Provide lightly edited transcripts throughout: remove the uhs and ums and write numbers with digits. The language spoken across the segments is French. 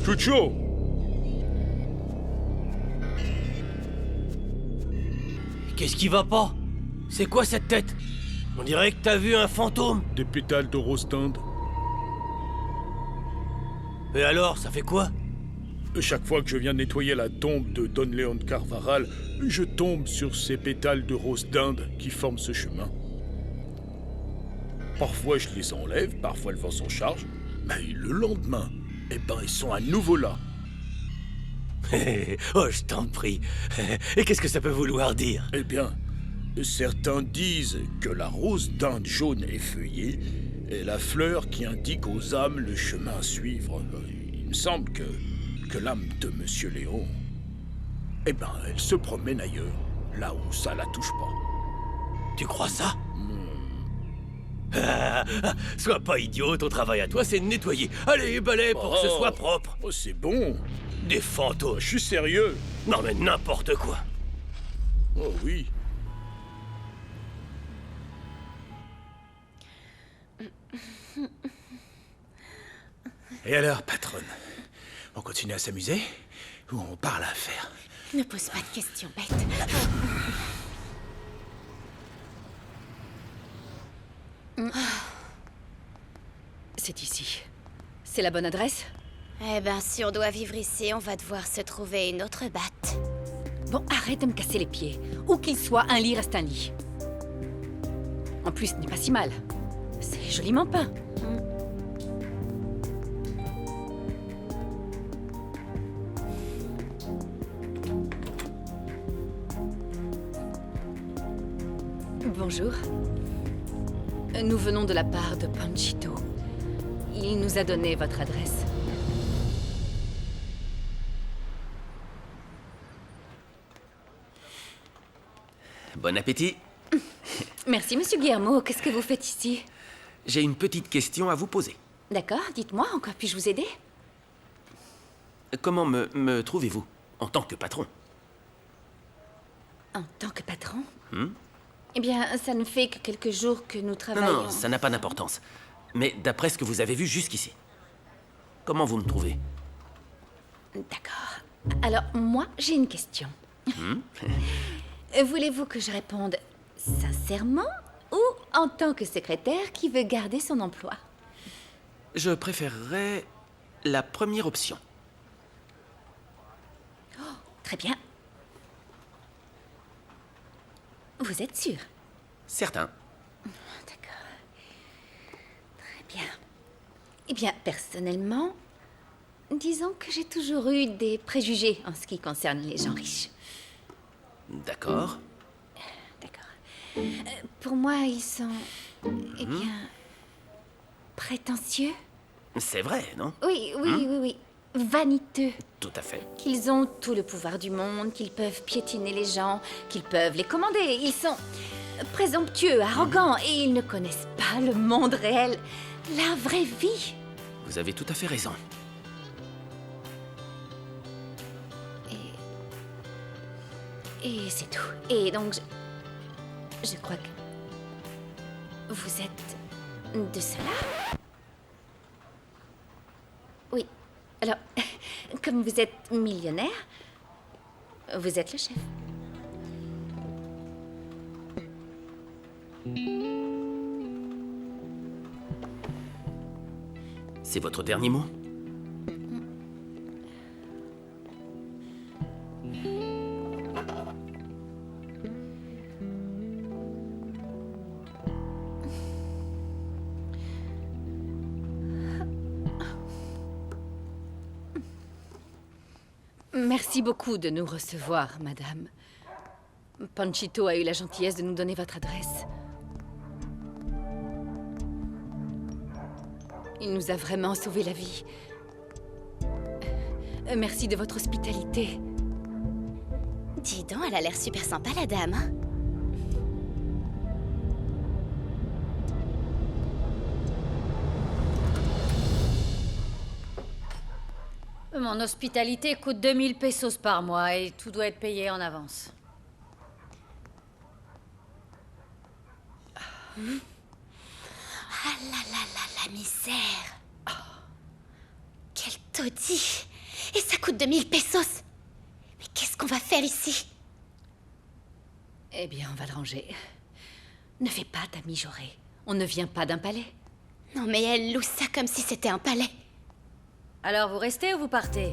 Cuccio! Qu'est-ce qui va pas? C'est quoi cette tête? On dirait que t'as vu un fantôme. Des pétales de rose dinde. Et alors, ça fait quoi? Chaque fois que je viens nettoyer la tombe de Don Leon Carvaral, je tombe sur ces pétales de rose dinde qui forment ce chemin. Parfois je les enlève, parfois le vent s'en charge, mais le lendemain, eh ben ils sont à nouveau là. Oh, je t'en prie. Et qu'est-ce que ça peut vouloir dire? Eh bien, certains disent que la rose dinde jaune est feuillée est la fleur qui indique aux âmes le chemin à suivre. Il me semble que l'âme de Monsieur Léon, eh ben, elle se promène ailleurs, là où ça la touche pas. Tu crois ça? Sois pas idiot, ton travail à toi, c'est de nettoyer. Allez, balai pour que ce soit propre. Oh, c'est bon. Des fantômes. Je suis sérieux. Non mais n'importe quoi. Oh oui. Et alors, patronne, on continue à s'amuser ou on parle à affaire? Ne pose pas de questions bêtes. C'est ici. C'est la bonne adresse? Eh ben, si on doit vivre ici, on va devoir se trouver une autre batte. Bon, arrête de me casser les pieds. Où qu'il soit, un lit reste un lit. En plus, ce n'est pas si mal. C'est joliment peint. Bonjour. Nous venons de la part de Panchito. Il nous a donné votre adresse. Bon appétit. Merci, monsieur Guillermo. Qu'est-ce que vous faites ici? J'ai une petite question à vous poser. D'accord, dites-moi, encore puis-je vous aider? Comment me trouvez-vous en tant que patron? En tant que patron? Eh bien, ça ne fait que quelques jours que nous travaillons... Non, ça n'a pas d'importance. Mais d'après ce que vous avez vu jusqu'ici, comment vous me trouvez? D'accord. Alors, moi, j'ai une question. Voulez-vous que je réponde sincèrement ou en tant que secrétaire qui veut garder son emploi? Je préférerais la première option. Très bien. Vous êtes sûr? Certain. D'accord. Très bien. Eh bien, personnellement, disons que j'ai toujours eu des préjugés en ce qui concerne les gens riches. D'accord. D'accord. Pour moi, ils sont, eh bien, prétentieux. C'est vrai, non? Oui. Vaniteux. Tout à fait. Qu'ils ont tout le pouvoir du monde, qu'ils peuvent piétiner les gens, qu'ils peuvent les commander. Ils sont présomptueux, arrogants, et ils ne connaissent pas le monde réel, la vraie vie. Vous avez tout à fait raison. Et c'est tout. Et donc, je crois que vous êtes de cela? Oui. Alors, comme vous êtes millionnaire, vous êtes le chef. C'est votre dernier mot? Merci beaucoup de nous recevoir, madame. Panchito a eu la gentillesse de nous donner votre adresse. Il nous a vraiment sauvé la vie. Merci de votre hospitalité. Dis donc, elle a l'air super sympa, la dame. Hein? Mon hospitalité coûte 2000 pesos par mois et tout doit être payé en avance. Ah là là là, la misère. Quel taudis. Et ça coûte 2000 pesos. Mais qu'est-ce qu'on va faire ici? Eh bien, on va le ranger. Ne fais pas ta mijaurée. On ne vient pas d'un palais. Non, mais elle loue ça comme si c'était un palais. Alors vous restez ou vous partez?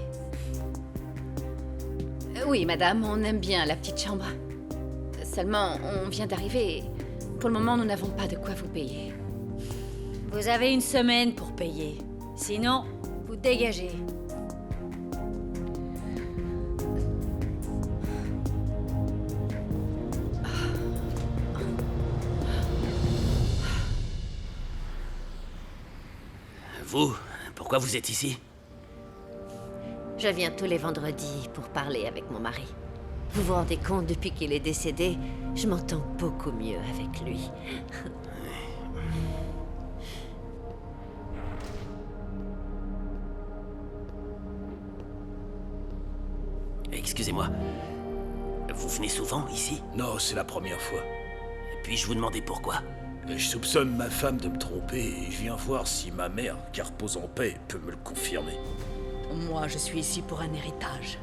Oui, madame, on aime bien la petite chambre. Seulement, on vient d'arriver. Pour le moment, nous n'avons pas de quoi vous payer. Vous avez une semaine pour payer. Sinon, vous dégagez. Vous, pourquoi vous êtes ici? Je viens tous les vendredis pour parler avec mon mari. Vous vous rendez compte, depuis qu'il est décédé, je m'entends beaucoup mieux avec lui. Excusez-moi. Vous venez souvent ici? Non, c'est la première fois. Puis-je vous demander pourquoi? Je soupçonne ma femme de me tromper et je viens voir si ma mère, qui repose en paix, peut me le confirmer. Moi, je suis ici pour un héritage.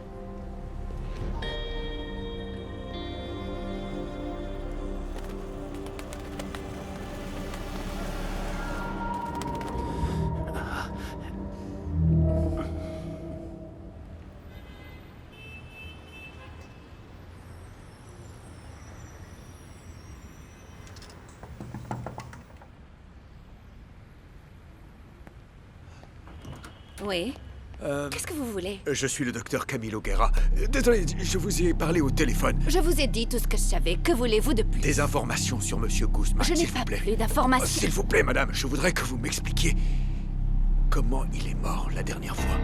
Oui. Qu'est-ce que vous voulez? Je suis le docteur Camilo Guerra. Désolé, je vous ai parlé au téléphone. Je vous ai dit tout ce que je savais. Que voulez-vous de plus? Des informations sur Monsieur Guzman, Je n'ai s'il vous pas plaît. plus Oh, d'informations. s'il vous plaît, madame, je voudrais que vous m'expliquiez comment il est mort la dernière fois.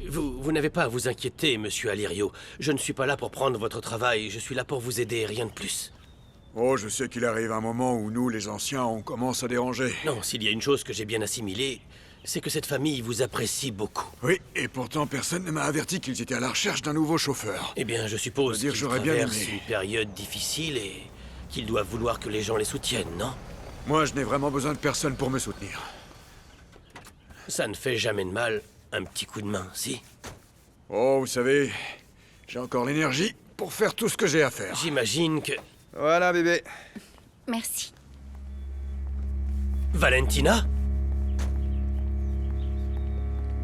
Vous n'avez pas à vous inquiéter, monsieur Alirio. Je ne suis pas là pour prendre votre travail, je suis là pour vous aider, rien de plus. Oh, je sais qu'il arrive un moment où nous, les anciens, on commence à déranger. Non, s'il y a une chose que j'ai bien assimilée, c'est que cette famille vous apprécie beaucoup. Oui, et pourtant personne ne m'a averti qu'ils étaient à la recherche d'un nouveau chauffeur. Eh bien, je suppose Je veux dire, qu'ils j'aurais bien traversent aimé. une période difficile et qu'ils doivent vouloir que les gens les soutiennent, non? Moi, je n'ai vraiment besoin de personne pour me soutenir. Ça ne fait jamais de mal, un petit coup de main, si? Oh, vous savez, j'ai encore l'énergie pour faire tout ce que j'ai à faire. J'imagine que... Voilà, bébé. Merci. Valentina?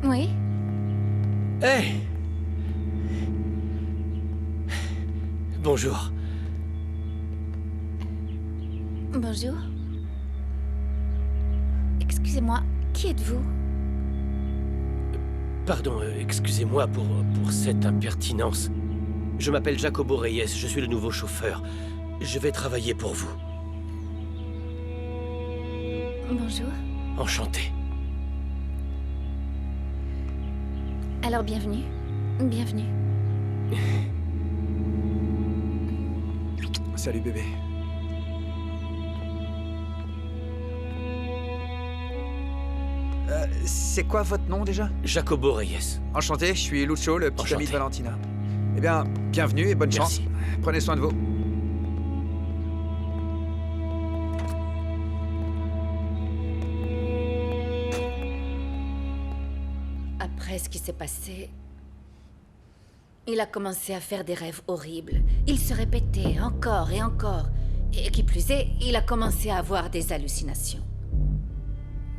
Oui. Hey! Bonjour. Bonjour. Excusez-moi, qui êtes-vous? Pardon, excusez-moi pour cette impertinence. Je m'appelle Jacobo Reyes, je suis le nouveau chauffeur. Je vais travailler pour vous. Bonjour. Enchanté. Alors, bienvenue. Bienvenue. Salut, bébé. C'est quoi votre nom déjà? Jacobo Reyes. Enchanté, je suis Lucho, le petit ami de Enchanté. Valentina. Eh bien, bienvenue et bonne chance. Merci. Prenez soin de vous. Après ce qui s'est passé, il a commencé à faire des rêves horribles. Il se répétait encore et encore. Et qui plus est, il a commencé à avoir des hallucinations.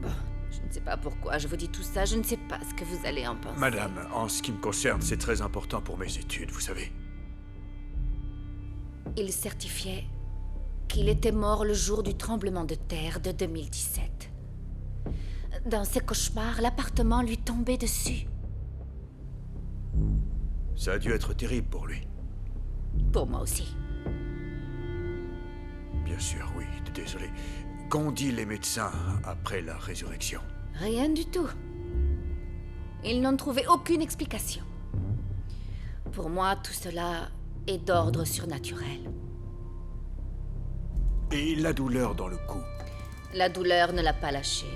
Bon, je ne sais pas pourquoi je vous dis tout ça, je ne sais pas ce que vous allez en penser. Madame, en ce qui me concerne, c'est très important pour mes études, vous savez. Il certifiait qu'il était mort le jour du tremblement de terre de 2017. Dans ses cauchemars, l'appartement lui tombait dessus. Ça a dû être terrible pour lui. Pour moi aussi. Bien sûr, oui, désolé. Qu'ont dit les médecins après la résurrection? Rien du tout. Ils n'ont trouvé aucune explication. Pour moi, tout cela est d'ordre surnaturel. Et la douleur dans le cou? La douleur ne l'a pas lâché.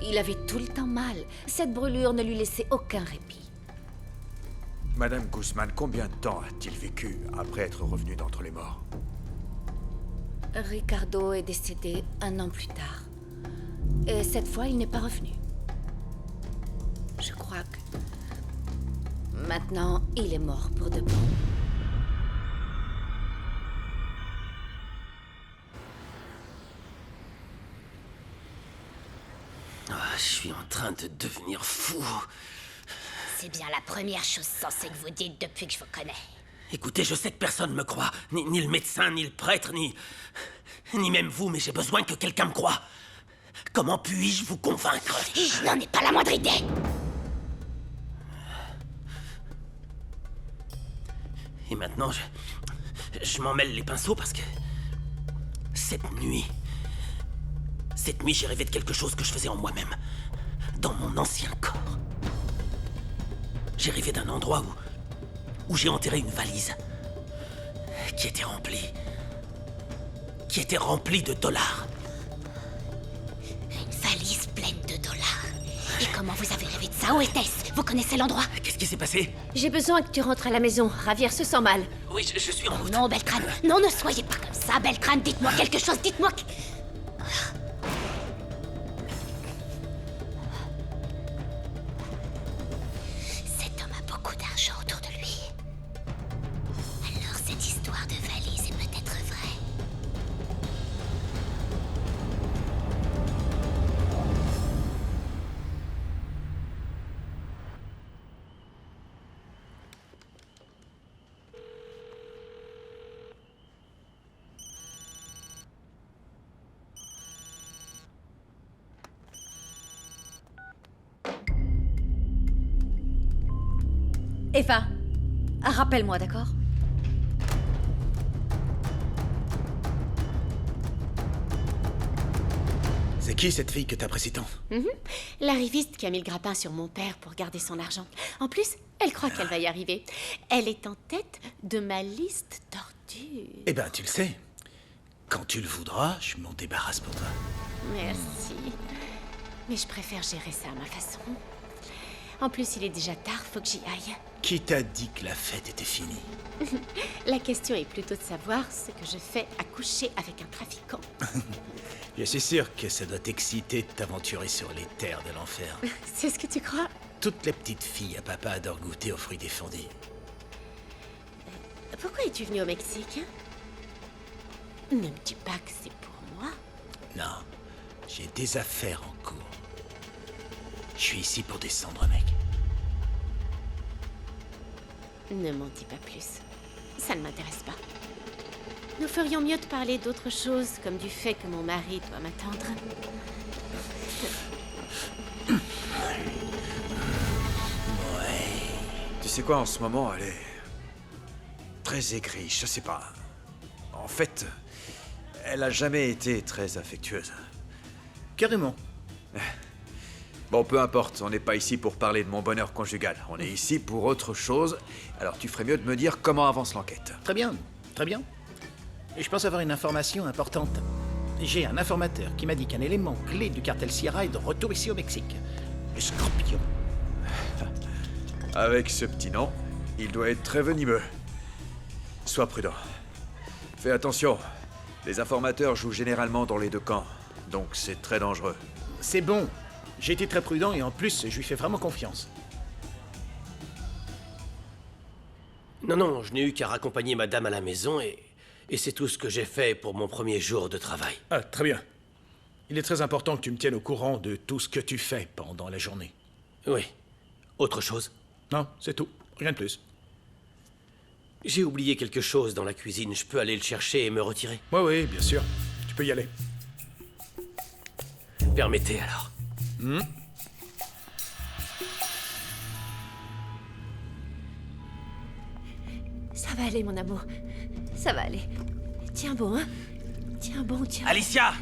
Il avait tout le temps mal. Cette brûlure ne lui laissait aucun répit. Madame Guzman, combien de temps a-t-il vécu après être revenu d'entre les morts? Ricardo est décédé 1 an plus tard. Et cette fois, il n'est pas revenu. Je crois que... Maintenant, il est mort pour de bon. Je suis en train de devenir fou. C'est bien la première chose sensée que vous dites depuis que je vous connais. Écoutez, je sais que personne me croit. Ni le médecin, ni le prêtre, ni même vous, mais j'ai besoin que quelqu'un me croie. Comment puis-je vous convaincre? Je n'en ai pas la moindre idée. Et maintenant, je m'en mêle les pinceaux parce que... Cette nuit, j'ai rêvé de quelque chose que je faisais en moi-même. Dans mon ancien corps. J'ai rêvé d'un endroit où j'ai enterré une valise. Qui était remplie de dollars. Une valise pleine de dollars. Et comment vous avez rêvé de ça? Où était-ce? Vous connaissez l'endroit? Qu'est-ce qui s'est passé? J'ai besoin que tu rentres à la maison. Javier se sent mal. Oui, je suis en route. Non, Beltran. Non, ne soyez pas comme ça, Beltran. Dites-moi quelque chose, dites-moi... Cet homme a beaucoup d'argent autour de lui. Alors cette histoire de valise est peut-être vraie. Eva, rappelle-moi, d'accord? C'est qui cette fille que t'apprécies tant? L'arriviste qui a mis le grappin sur mon père pour garder son argent. En plus, elle croit qu'elle va y arriver. Elle est en tête de ma liste tordue. Eh ben, tu le sais. Quand tu le voudras, je m'en débarrasse pour toi. Merci. Mais je préfère gérer ça à ma façon. En plus, il est déjà tard, faut que j'y aille. Qui t'a dit que la fête était finie? La question est plutôt de savoir ce que je fais à coucher avec un trafiquant. Je suis sûr que ça doit t'exciter de t'aventurer sur les terres de l'enfer. C'est ce que tu crois? Toutes les petites filles à papa adorent goûter aux fruits défendus. Pourquoi es-tu venu au Mexique? Ne me dis pas que c'est pour moi. Non, j'ai des affaires en cours. Je suis ici pour descendre, mec. Ne m'en dis pas plus. Ça ne m'intéresse pas. Nous ferions mieux de parler d'autre chose, comme du fait que mon mari doit m'attendre. Tu sais quoi, en ce moment, elle est... très aigrie, je sais pas. En fait, elle a jamais été très affectueuse. Carrément. Bon, peu importe, on n'est pas ici pour parler de mon bonheur conjugal. On est ici pour autre chose. Alors tu ferais mieux de me dire comment avance l'enquête. Très bien, très bien. Et je pense avoir une information importante. J'ai un informateur qui m'a dit qu'un élément clé du cartel Sierra est de retour ici au Mexique. Le Scorpion. Avec ce petit nom, il doit être très venimeux. Sois prudent. Fais attention. Les informateurs jouent généralement dans les deux camps. Donc c'est très dangereux. C'est bon. J'ai été très prudent et en plus, je lui fais vraiment confiance. Non, je n'ai eu qu'à raccompagner madame à la maison et c'est tout ce que j'ai fait pour mon premier jour de travail. Ah, très bien. Il est très important que tu me tiennes au courant de tout ce que tu fais pendant la journée. Oui. Autre chose? Non, c'est tout. Rien de plus. J'ai oublié quelque chose dans la cuisine. Je peux aller le chercher et me retirer? Oui, bien sûr. Tu peux y aller. Permettez alors. Ça va aller, mon amour. Ça va aller. Tiens bon, hein? Tiens bon, tiens. Alicia!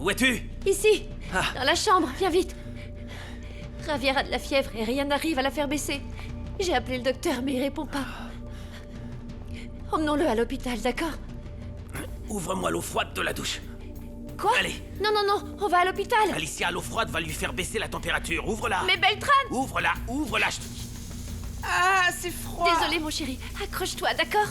Où es-tu? Ici, Ah. dans la chambre, viens vite. Javier a de la fièvre et rien n'arrive à la faire baisser. J'ai appelé le docteur, mais il répond pas. Emmenons-le à l'hôpital, d'accord? Ouvre-moi l'eau froide de la douche. Quoi? Allez. Non, on va à l'hôpital. Alicia, l'eau froide va lui faire baisser la température. Ouvre-la. Mais Beltran! Ouvre-la, je te dis. Ah, c'est froid. Désolée, mon chéri. Accroche-toi, d'accord?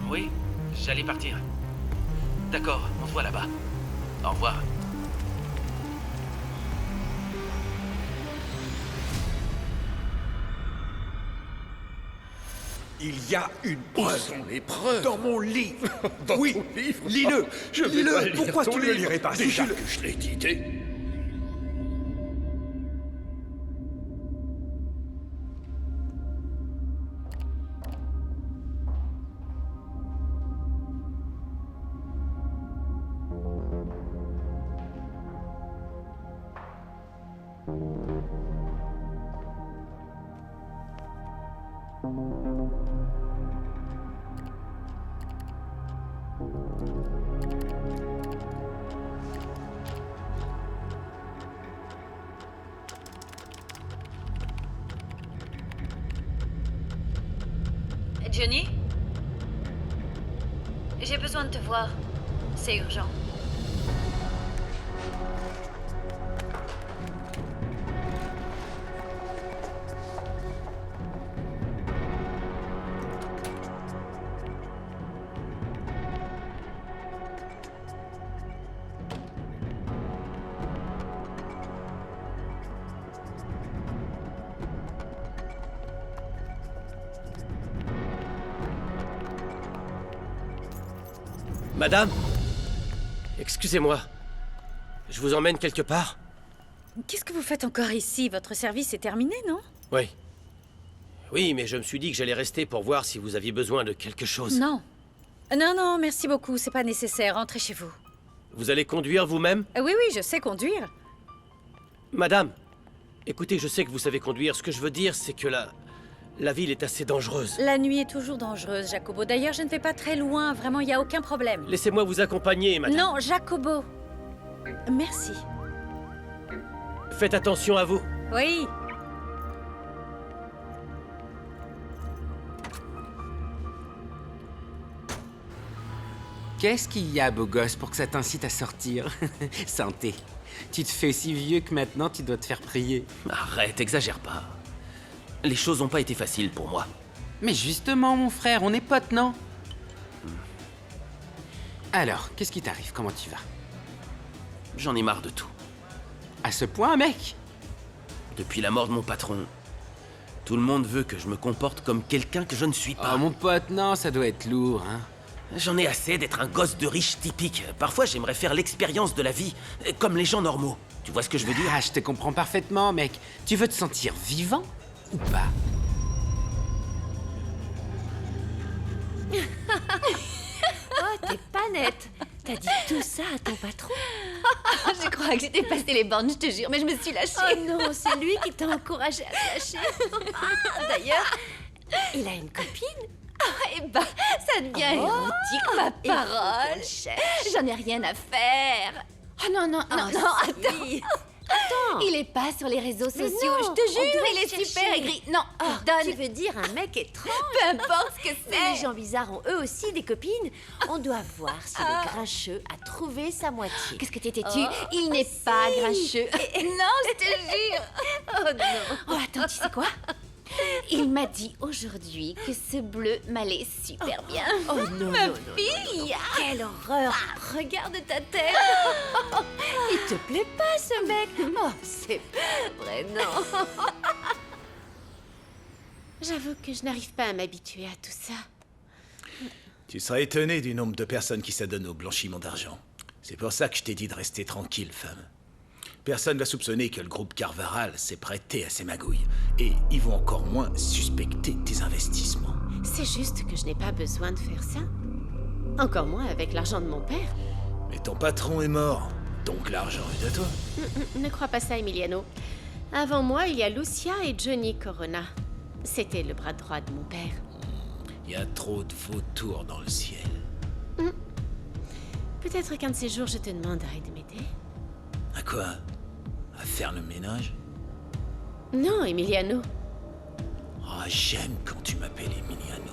Oui, j'allais partir. D'accord, on se voit là-bas. Au revoir. Il y a une Où preuve sont les preuves? dans mon livre. Dans Oui, ton livre? lis-le. Je vais Lis-le. pas lire Pourquoi ton tu ne le livre. lirais pas? Si Déjà tu le- que je l'ai quitté. Johnny? J'ai besoin de te voir. C'est urgent. Madame? Excusez-moi. Je vous emmène quelque part? Qu'est-ce que vous faites encore ici? Votre service est terminé, non? Oui. Oui, mais je me suis dit que j'allais rester pour voir si vous aviez besoin de quelque chose. Non. Non, non, merci beaucoup, c'est pas nécessaire. Rentrez chez vous. Vous allez conduire vous-même? Oui, oui, je sais conduire. Madame, écoutez, je sais que vous savez conduire. Ce que je veux dire, c'est que la ville est assez dangereuse. La nuit est toujours dangereuse, Jacobo. D'ailleurs, je ne vais pas très loin. Vraiment, il n'y a aucun problème. Laissez-moi vous accompagner, madame. Non, Jacobo. Merci. Faites attention à vous. Oui. Qu'est-ce qu'il y a, beau gosse, pour que ça t'incite à sortir? Santé. Tu te fais si vieux que maintenant tu dois te faire prier. Arrête, exagère pas. Les choses n'ont pas été faciles pour moi. Mais justement, mon frère, on est potes, non? Alors, qu'est-ce qui t'arrive? Comment tu vas? J'en ai marre de tout. À ce point, mec? Depuis la mort de mon patron, tout le monde veut que je me comporte comme quelqu'un que je ne suis pas. Oh, mon pote, non, ça doit être lourd, hein? J'en ai assez d'être un gosse de riche typique. Parfois, j'aimerais faire l'expérience de la vie, comme les gens normaux. Tu vois ce que je veux dire? Ah, je te comprends parfaitement, mec. Tu veux te sentir vivant ou pas? Oh, t'es pas nette. T'as dit tout ça à ton patron? Je crois que j'ai dépassé les bornes, je te jure, mais je me suis lâchée. Oh non, c'est lui qui t'a encouragée à te lâcher. D'ailleurs, il a une copine? Eh ben, ça devient érotique, ma parole. J'en ai rien à faire. Oh non, non, non, non, attends. Il est pas sur les réseaux sociaux, je te jure, il est super aigri. Non, donne. Tu veux dire un mec étrange? Peu importe ce que Mais les c'est. gens bizarres ont eux aussi des copines. On doit voir si le grincheux a trouvé sa moitié. Qu'est-ce que t'es têtu? Il n'est pas grincheux. Non, je te jure. Oh non. Oh, attends, tu sais quoi? Il m'a dit aujourd'hui que ce bleu m'allait super bien. Oh non, Ma non, non, fille! Quelle horreur! Regarde ta tête. Il te plaît pas, ce mec? Oh, c'est pas vrai, non. J'avoue que je n'arrive pas à m'habituer à tout ça. Tu seras étonné du nombre de personnes qui s'adonnent au blanchiment d'argent. C'est pour ça que je t'ai dit de rester tranquille, femme. Personne va soupçonner que le groupe Carvaral s'est prêté à ces magouilles. Et ils vont encore moins suspecter tes investissements. C'est juste que je n'ai pas besoin de faire ça. Encore moins avec l'argent de mon père. Mais ton patron est mort, donc l'argent est à toi. Ne crois pas ça, Emiliano. Avant moi, il y a Lucia et Johnny Corona. C'était le bras droit de mon père. Il y a trop de vautours dans le ciel. Peut-être qu'un de ces jours, je te demanderai de m'aider. À quoi? À faire le ménage? Non, Emiliano. Oh, j'aime quand tu m'appelles Emiliano.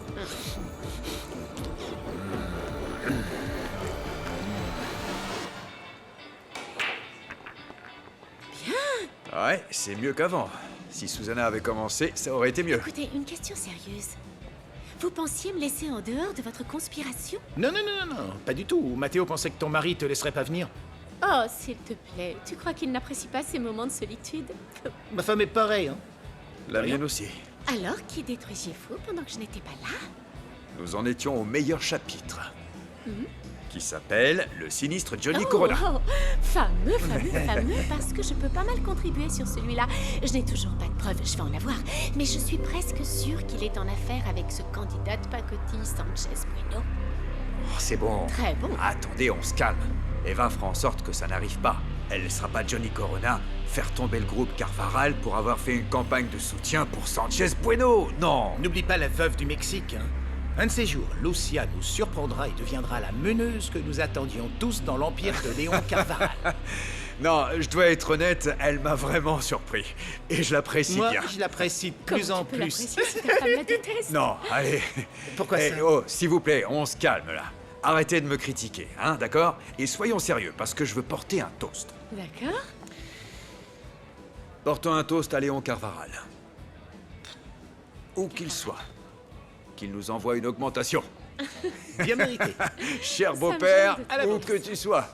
Ouais, c'est mieux qu'avant. Si Susanna avait commencé, ça aurait été mieux. Écoutez, une question sérieuse. Vous pensiez me laisser en dehors de votre conspiration? Non, non, non, non, non, pas du tout. Mathéo pensait que ton mari te laisserait pas venir. Oh, s'il te plaît, tu crois qu'il n'apprécie pas ces moments de solitude? Ma femme est pareille, hein. La mienne aussi. Alors, qui détruisiez-vous pendant que je n'étais pas là? Nous en étions au meilleur chapitre. Qui s'appelle Le sinistre Johnny Oh, Corona. oh, fameux, parce que je peux pas mal contribuer sur celui-là. Je n'ai toujours pas de preuves, je vais en avoir. Mais je suis presque sûre qu'il est en affaire avec ce candidat de pacotille Sanchez Bueno. Oh, c'est bon. Très bon. Attendez, on se calme. Eva fera en sorte que ça n'arrive pas. Elle ne laissera pas Johnny Corona faire tomber le groupe Carvaral pour avoir fait une campagne de soutien pour Sanchez Bueno. Non. N'oublie pas la veuve du Mexique, hein. Un de ces jours, Lucia nous surprendra et deviendra la meneuse que nous attendions tous dans l'empire de Léon Carvaral. Non, je dois être honnête, elle m'a vraiment surpris. Et je l'apprécie Moi, bien. je l'apprécie de Comme plus en tu peux plus. l'apprécier si ta femme la déteste. Non, allez. Pourquoi Eh, ça? oh, s'il vous plaît, on se calme là. Arrêtez de me critiquer, hein, d'accord? Et soyons sérieux, parce que je veux porter un toast. D'accord. Portons un toast à Léon Carvaral. Où qu'il soit. Qu'il nous envoie une augmentation. Bien mérité. Cher me beau-père, gêne de te où que tu sois.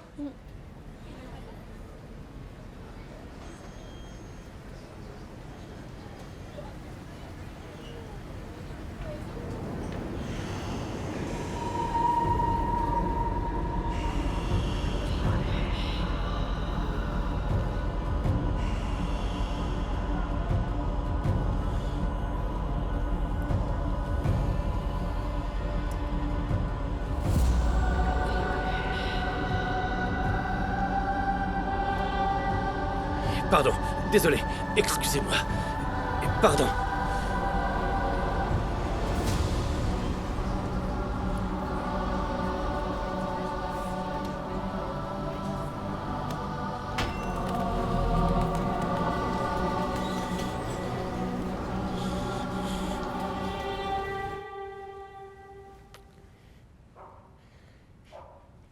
Pardon, désolé, excusez-moi. Pardon.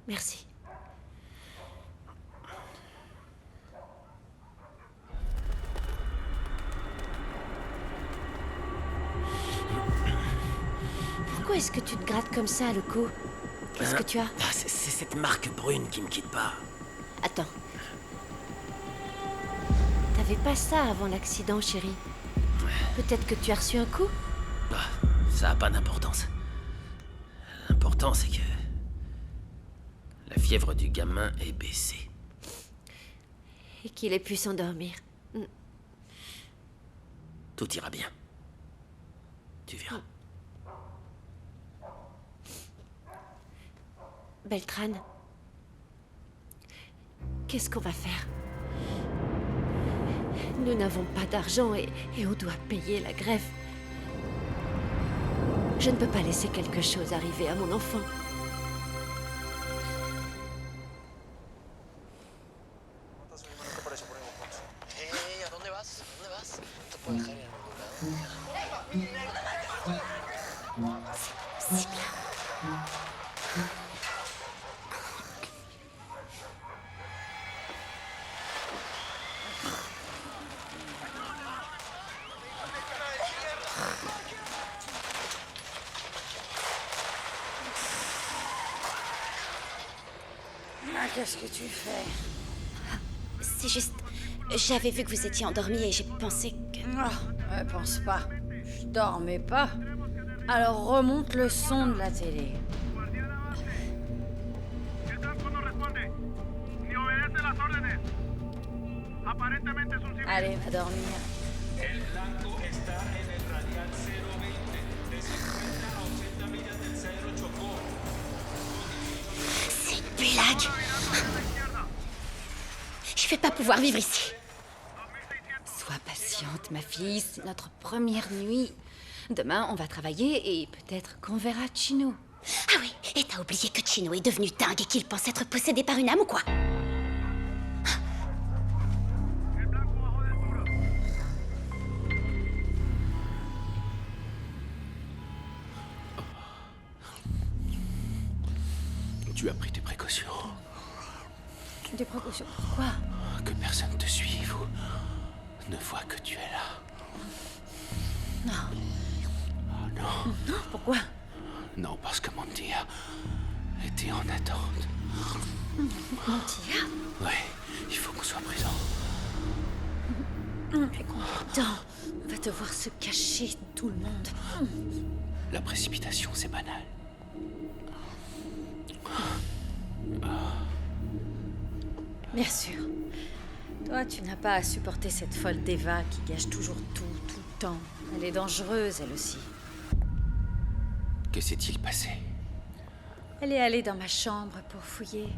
Merci. Pourquoi est-ce que tu te grattes comme ça, le cou? Qu'est-ce que tu as? Ah, c'est cette marque brune qui me quitte pas. Attends. T'avais pas ça avant l'accident, chérie. Peut-être que tu as reçu un coup? Ah, ça a pas d'importance. L'important, c'est que... la fièvre du gamin est baissée. Et qu'il ait pu s'endormir. Tout ira bien. Tu verras. Beltran, qu'est-ce qu'on va faire? Nous n'avons pas d'argent et on doit payer la greffe. Je ne peux pas laisser quelque chose arriver à mon enfant. Qu'est-ce que tu fais? C'est juste... J'avais vu que vous étiez endormi et j'ai pensé que... Oh, pense pas. Je dormais pas. Alors remonte le son de la télé. Allez, va dormir. C'est une blague. Je vais pas pouvoir vivre ici. Sois patiente, ma fille, c'est notre première nuit. Demain, on va travailler et peut-être qu'on verra Chino. Ah oui, et t'as oublié que Chino est devenu dingue et qu'il pense être possédé par une âme ou quoi? Tu as pris tes précautions. Des précautions? Pourquoi? Que personne te suive ou ne voit que tu es là. Non. Oh non. Non, pourquoi? Non, parce que Mantia était en attente. Mantia? Oui, il faut qu'on soit prudent. Mais combien de temps? On va devoir se cacher de tout le monde. La précipitation, c'est banal. Bien sûr. Toi, tu n'as pas à supporter cette folle d'Eva qui gâche toujours tout le temps. Elle est dangereuse, elle aussi. Que s'est-il passé? Elle est allée dans ma chambre pour fouiller.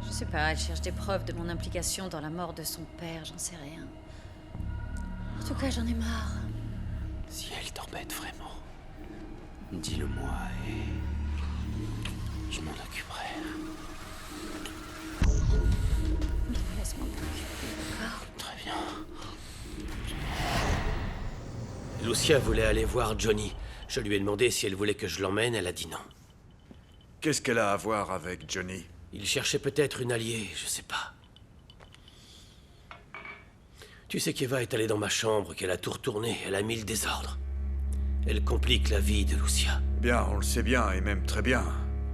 Je sais pas, elle cherche des preuves de mon implication dans la mort de son père, j'en sais rien. En tout cas, j'en ai marre. Si elle t'embête vraiment, dis-le-moi et je m'en occuperai. Laisse-moi m'occuper, d'accord? Très bien. Lucia voulait aller voir Johnny. Je lui ai demandé si elle voulait que je l'emmène, elle a dit non. Qu'est-ce qu'elle a à voir avec Johnny? Il cherchait peut-être une alliée, je sais pas. Tu sais qu'Eva est allée dans ma chambre, qu'elle a tout retourné, elle a mis le désordre. Elle complique la vie de Lucia. Bien, on le sait bien, et même très bien.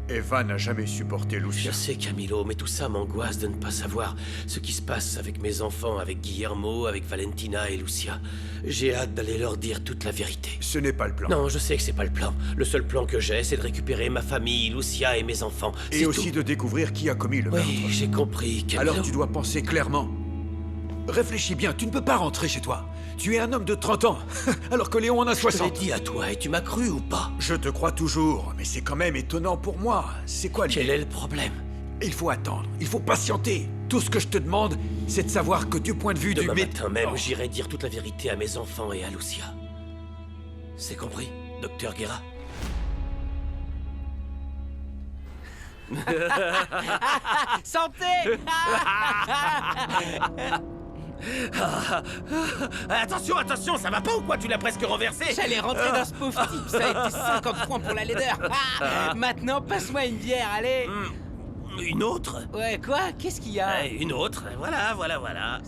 Eva n'a jamais supporté Lucia. Je sais, Camilo, mais tout ça m'angoisse de ne pas savoir ce qui se passe avec mes enfants, avec Guillermo, avec Valentina et Lucia. J'ai hâte d'aller leur dire toute la vérité. Ce n'est pas le plan. Non, je sais que c'est pas le plan. Le seul plan que j'ai, c'est de récupérer ma famille, Lucia et mes enfants. Et aussi de découvrir qui a commis le meurtre. Oui, j'ai compris, Camilo. Alors tu dois penser clairement. Réfléchis bien, tu ne peux pas rentrer chez toi. Tu es un homme de 30 ans, alors que Léon en a 60. Je l'ai dit à toi et tu m'as cru ou pas? Je te crois toujours, mais c'est quand même étonnant pour moi. C'est quoi Quel est le problème? Il faut attendre, il faut patienter. Tout ce que je te demande, c'est de savoir que du point de vue Demain du matin même, j'irai dire toute la vérité à mes enfants et à Lucia. C'est compris, docteur Guerra? Santé. Attention, attention, ça va pas ou quoi? Tu l'as presque renversé. J'allais rentrer dans ce pauvre type, ça a été 50 points pour la laideur. Maintenant, passe-moi une bière, allez. Une autre? Ouais, quoi? Qu'est-ce qu'il y a? Une autre, voilà.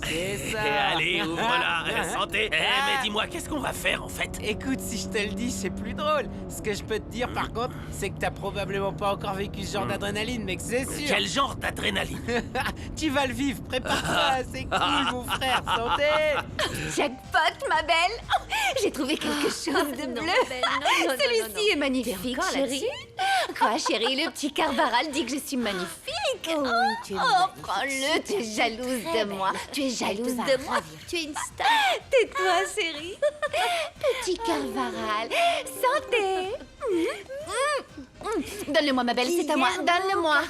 C'est ça. Allez, ouvre-la, santé. Mais dis-moi, qu'est-ce qu'on va faire en fait? Écoute, si je te le dis, c'est plus drôle. Ce que je peux te dire, par contre, c'est que t'as probablement pas encore vécu ce genre d'adrénaline, mec, c'est sûr. Quel genre d'adrénaline? Tu vas le vivre, prépare-toi, c'est cool, mon frère, santé. Jackpot, ma belle. J'ai trouvé quelque chose de bleu. Celui-ci est magnifique, chérie. Quoi, chérie, le petit Carvaral dit que je suis magnifique. Oh oui, tu es prends-le, tu es jalouse de moi. Tu es jalouse de moi. Tu es une star. Tais-toi, chérie. Petit Carvaral, santé. Donne-le-moi, ma belle, c'est à moi. Donne-le-moi.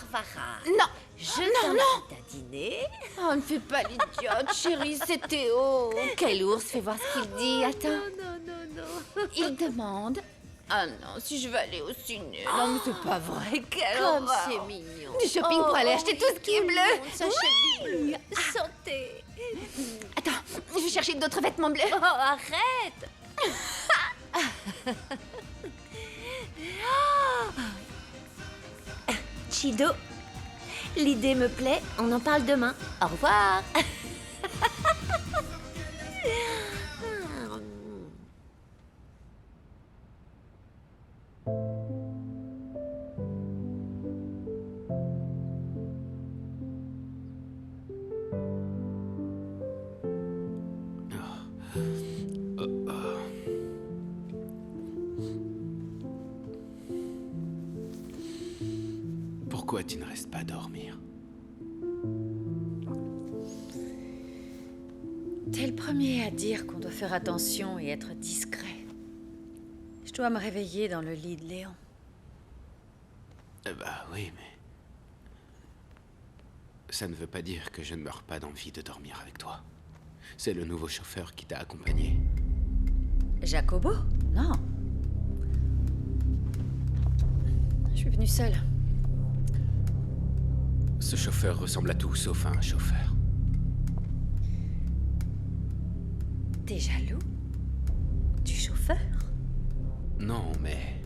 Non. Je t'invite à dîner. Oh, ne fais pas l'idiote, chérie, c'est Théo. Quel ours, fais voir ce qu'il dit. Attends. Non. Il demande Ah non, si je veux aller au ciné. Non, mais c'est pas vrai. Quelle Comme horreur. c'est mignon. Du shopping pour aller acheter tout ce qui est bleu. S'achète du bleu. Santé. Attends, je vais chercher d'autres vêtements bleus. Oh, arrête. Chido, l'idée me plaît, on en parle demain. Au revoir. Pourquoi tu ne restes pas dormir? T'es le premier à dire qu'on doit faire attention et être discret. Je dois me réveiller dans le lit de Léon. Bah oui, mais... Ça ne veut pas dire que je ne meurs pas d'envie de dormir avec toi. C'est le nouveau chauffeur qui t'a accompagné. Jacobo? Non. Je suis venue seule. Ce chauffeur ressemble à tout sauf à un chauffeur. T'es jaloux? Du chauffeur? Non, mais...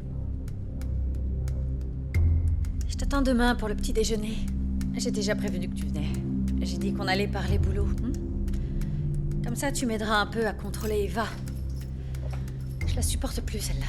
Je t'attends demain pour le petit déjeuner. J'ai déjà prévenu que tu venais. J'ai dit qu'on allait parler boulot. Comme ça, tu m'aideras un peu à contrôler Eva. Je la supporte plus, celle-là.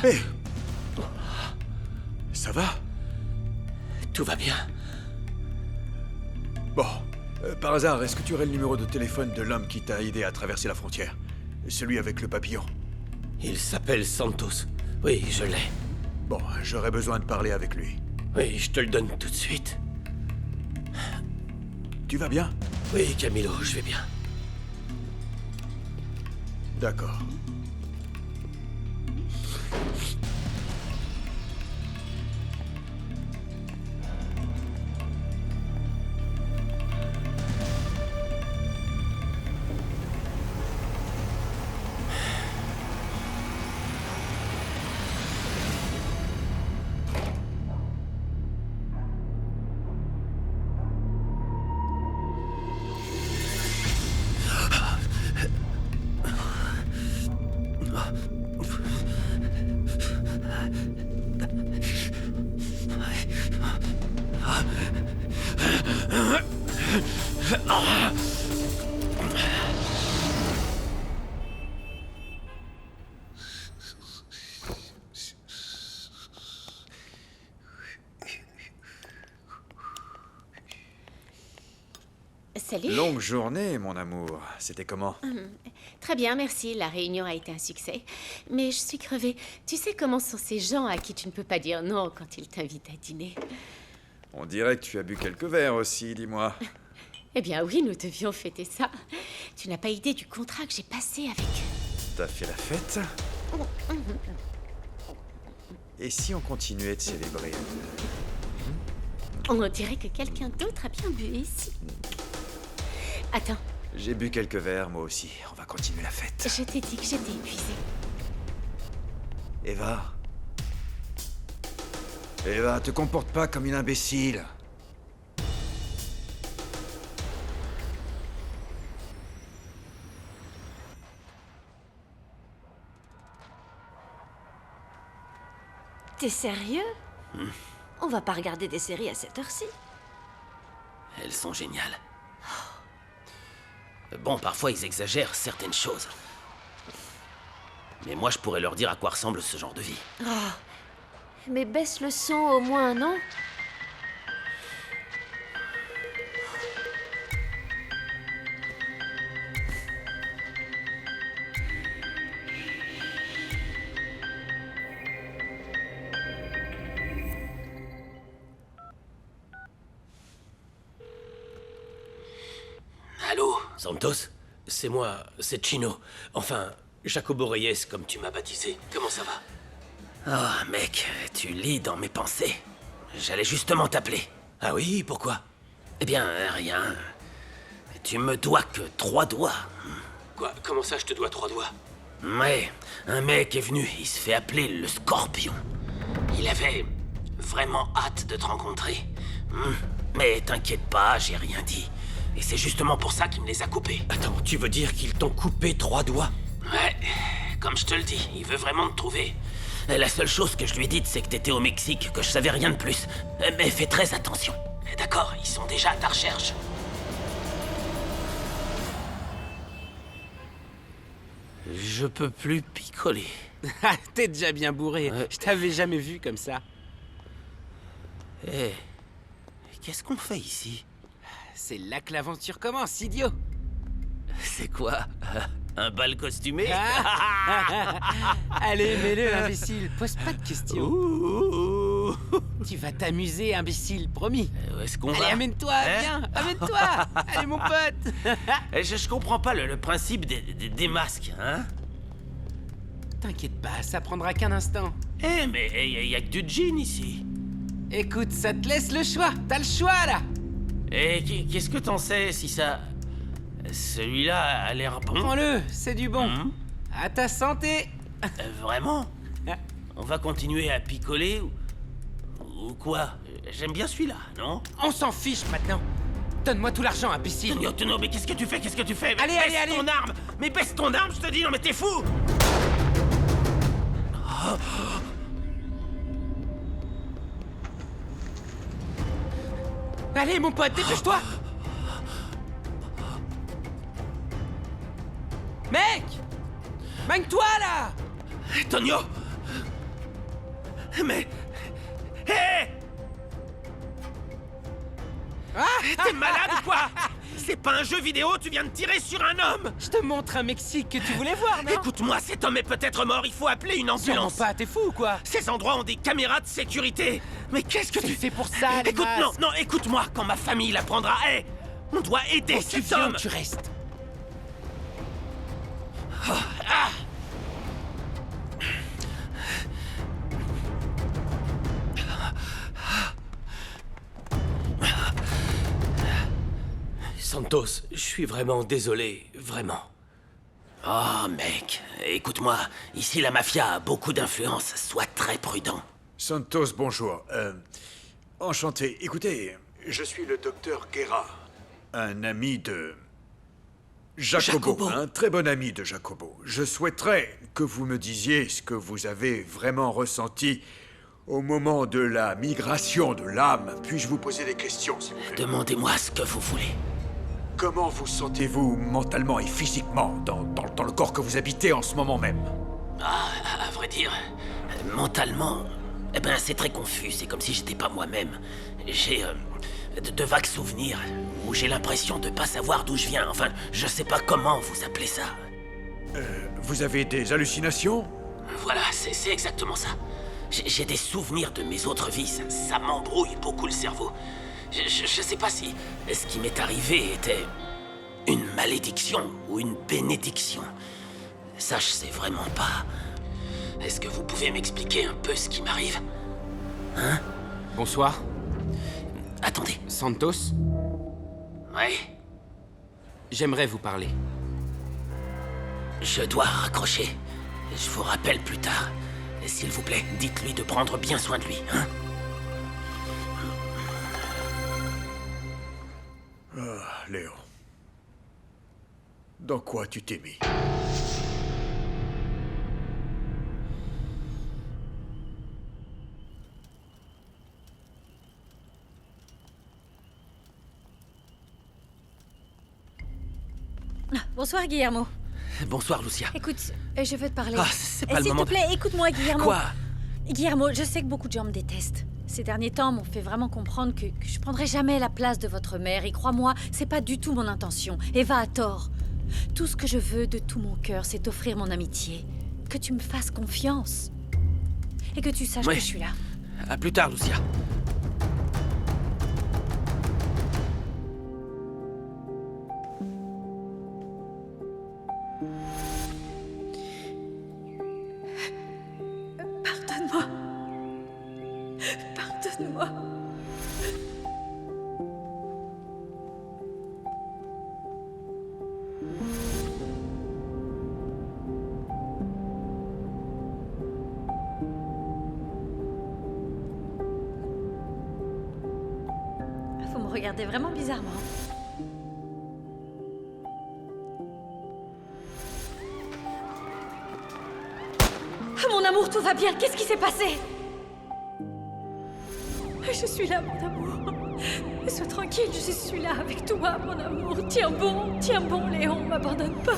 Hé! Ça va? Tout va bien. Bon. Par hasard, est-ce que tu aurais le numéro de téléphone de l'homme qui t'a aidé à traverser la frontière? Celui avec le papillon. Il s'appelle Santos. Oui, je l'ai. Bon, j'aurais besoin de parler avec lui. Oui, je te le donne tout de suite. Tu vas bien? Oui, Camilo, je vais bien. D'accord. Salut. Longue journée, mon amour. C'était comment? Très bien, merci. La réunion a été un succès. Mais je suis crevée. Tu sais comment sont ces gens à qui tu ne peux pas dire non quand ils t'invitent à dîner? On dirait que tu as bu quelques verres aussi, dis-moi. Eh bien oui, nous devions fêter ça. Tu n'as pas idée du contrat que j'ai passé avec eux. T'as fait la fête? Et si on continuait de célébrer? On dirait que quelqu'un d'autre a bien bu ici. Attends, J'ai bu quelques verres, moi aussi. On va continuer la fête. je t'ai dit que j'étais épuisée. Eva? Eva, te comporte pas comme une imbécile. T'es sérieux? On va pas regarder des séries à cette heure-ci. Elles sont géniales. Bon, parfois ils exagèrent certaines choses. Mais moi, je pourrais leur dire à quoi ressemble ce genre de vie. Mais baisse le son au moins, non? Allô? Santos, c'est moi, c'est Chino. Enfin, Jacobo Reyes, comme tu m'as baptisé. Comment ça va? Oh, mec, tu lis dans mes pensées. J'allais justement t'appeler. Ah oui, pourquoi? Eh bien, rien. Tu me dois que 3 doigts. Quoi? Comment ça, je te dois 3 doigts? Ouais, un mec est venu, il se fait appeler le Scorpion. Il avait vraiment hâte de te rencontrer. Mais t'inquiète pas, j'ai rien dit. Et c'est justement pour ça qu'il me les a coupés. Attends, tu veux dire qu'ils t'ont coupé 3 doigts? Ouais, comme je te le dis, il veut vraiment te trouver. La seule chose que je lui ai dite, c'est que t'étais au Mexique, que je savais rien de plus. Mais fais très attention. D'accord, ils sont déjà à ta recherche. Je peux plus picoler. Ah, t'es déjà bien bourré. Je t'avais jamais vu comme ça. Eh, qu'est-ce qu'on fait ici? C'est là que l'aventure commence, idiot. C'est quoi? Un bal costumé? Allez, mets-le, imbécile. Pose pas de questions. Ouh. Tu vas t'amuser, imbécile, promis. Où est-ce qu'on Allez, va? amène-toi, viens, amène-toi. Allez, mon pote. Je comprends pas le principe des masques, hein? T'inquiète pas, ça prendra qu'un instant. Eh, mais y a que du gin ici. Écoute, ça te laisse le choix. T'as le choix, là. Et qu'est-ce que t'en sais si ça... Celui-là a l'air bon? Prends-le, c'est du bon. À ta santé. Vraiment? On va continuer à picoler ou quoi? J'aime bien celui-là, non? On s'en fiche maintenant. Donne-moi tout l'argent, imbécile. Tonio, mais qu'est-ce que tu fais? Qu'est-ce que tu fais? Allez, baisse allez, ton arme! Mais baisse ton arme, je te dis! Non, mais t'es fou! Allez, mon pote, dépêche-toi. Mec! Magne-toi, là! Tonio! Mais... Hé! T'es malade ou quoi? C'est pas un jeu vidéo, tu viens de tirer sur un homme! Je te montre un Mexique que tu voulais voir, non? Écoute-moi, cet homme est peut-être mort, il faut appeler une Sûrement ambulance! pas, t'es fou ou quoi? Ces endroits ont des caméras de sécurité! Mais qu'est-ce que C'est tu fait pour ça, les Écoute, masques. non, écoute-moi, quand ma famille l'apprendra, hé! On doit aider Aussi cet vieux homme! que tu restes. Santos, je suis vraiment désolé, vraiment. Oh, mec, écoute-moi, ici la mafia a beaucoup d'influence, sois très prudent. Santos, bonjour. Enchanté. Écoutez, je suis le docteur Guerra, un ami de... Jacobo, un très bon ami de Jacobo. Je souhaiterais que vous me disiez ce que vous avez vraiment ressenti au moment de la migration de l'âme. Puis-je vous poser des questions, s'il vous plaît? Demandez-moi ce que vous voulez. Comment vous sentez-vous mentalement et physiquement dans le corps que vous habitez en ce moment même? Ah, à vrai dire, mentalement, eh ben c'est très confus, c'est comme si j'étais pas moi-même. J'ai de vagues souvenirs où j'ai l'impression de pas savoir d'où je viens. Enfin, je sais pas comment vous appelez ça. Vous avez des hallucinations? Voilà, c'est exactement ça. J'ai des souvenirs de mes autres vies, ça m'embrouille beaucoup le cerveau. Je sais pas si ce qui m'est arrivé était une malédiction ou une bénédiction. Ça, je sais vraiment pas. Est-ce que vous pouvez m'expliquer un peu ce qui m'arrive? Hein? Bonsoir. Attendez. Santos, Ouais? j'aimerais vous parler. Je dois raccrocher. Je vous rappelle plus tard. S'il vous plaît, dites-lui de prendre bien soin de lui, hein? Ah, Léon. Dans quoi tu t'es mis? Bonsoir, Guillermo. Bonsoir, Lucia. Écoute, je veux te parler. Ah, c'est pas le moment S'il te plaît, écoute-moi, Guillermo. Quoi? Guillermo, je sais que beaucoup de gens me détestent. Ces derniers temps m'ont fait vraiment comprendre que je prendrai jamais la place de votre mère. Et crois-moi, c'est pas du tout mon intention. Eva a tort. Tout ce que je veux de tout mon cœur, c'est t'offrir mon amitié. Que tu me fasses confiance. Et que tu saches Ouais. que je suis là. À plus tard, Lucia. Pardonne-moi. Vous me regardez vraiment bizarrement. Mon amour, tout va bien. Qu'est-ce qui s'est passé? Je suis là, mon amour. Sois tranquille, je suis là avec toi, mon amour. Tiens bon, Léon, m'abandonne pas.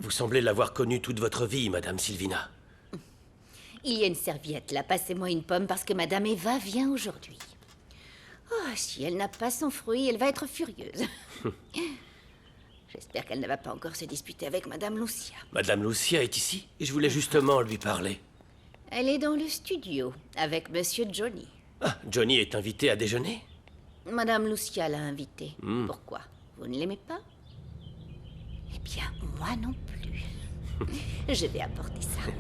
Vous semblez l'avoir connue toute votre vie, Madame Sylvina. Il y a une serviette là, passez-moi une pomme parce que Madame Eva vient aujourd'hui. Oh, si elle n'a pas son fruit, elle va être furieuse. J'espère qu'elle ne va pas encore se disputer avec Madame Lucia. Madame Lucia est ici? Je voulais justement lui parler. Elle est dans le studio avec Monsieur Johnny. Ah, Johnny est invité à déjeuner? Madame Lucia l'a invité. Pourquoi? Vous ne l'aimez pas? Eh bien, moi non plus. Je vais apporter ça.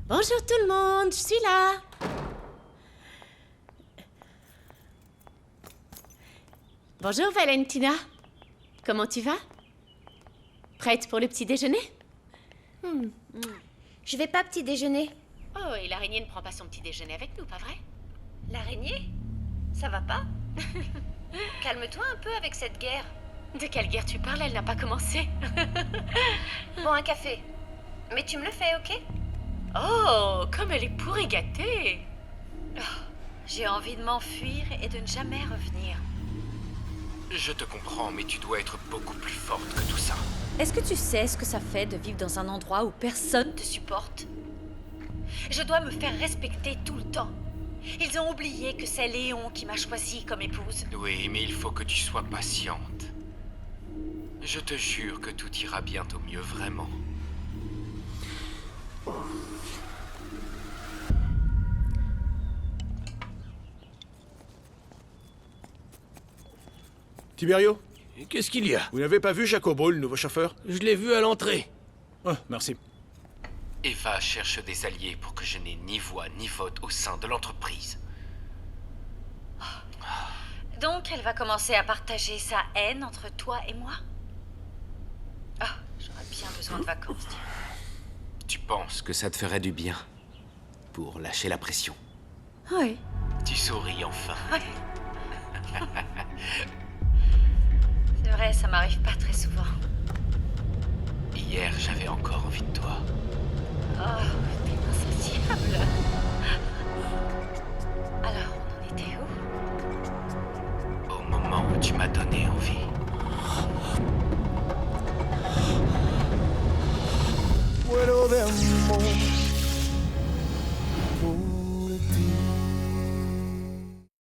Bonjour tout le monde, je suis là. Bonjour Valentina. Comment tu vas? Prête pour le petit déjeuner? Je vais pas petit déjeuner. Oh, et l'araignée ne prend pas son petit déjeuner avec nous, pas vrai? L'araignée? Ça va pas? Calme-toi un peu avec cette guerre. De quelle guerre tu parles? Elle n'a pas commencé. Bon, un café. Mais tu me le fais, ok? Oh, comme elle est pourrie gâtée. J'ai envie de m'enfuir et de ne jamais revenir. Je te comprends, mais tu dois être beaucoup plus forte que tout ça. Est-ce que tu sais ce que ça fait de vivre dans un endroit où personne te supporte? Je dois me faire respecter tout le temps. Ils ont oublié que c'est Léon qui m'a choisie comme épouse. Oui, mais il faut que tu sois patiente. Je te jure que tout ira bientôt mieux, vraiment. Tiberio, Qu'est-ce qu'il y a? vous n'avez pas vu Jacobo, le nouveau chauffeur? Je l'ai vu à l'entrée. Oh, merci. Eva cherche des alliés pour que je n'ai ni voix ni vote au sein de l'entreprise. Donc elle va commencer à partager sa haine entre toi et moi? Ah, j'aurais bien besoin de vacances, tiens. Tu penses que ça te ferait du bien? Pour lâcher la pression. Oui. Tu souris enfin. C'est vrai, ça m'arrive pas très souvent. Hier, j'avais encore envie de toi. Oh, t'es insatiable. Alors, on en était où? Au moment où tu m'as donné envie. Bueno de amor.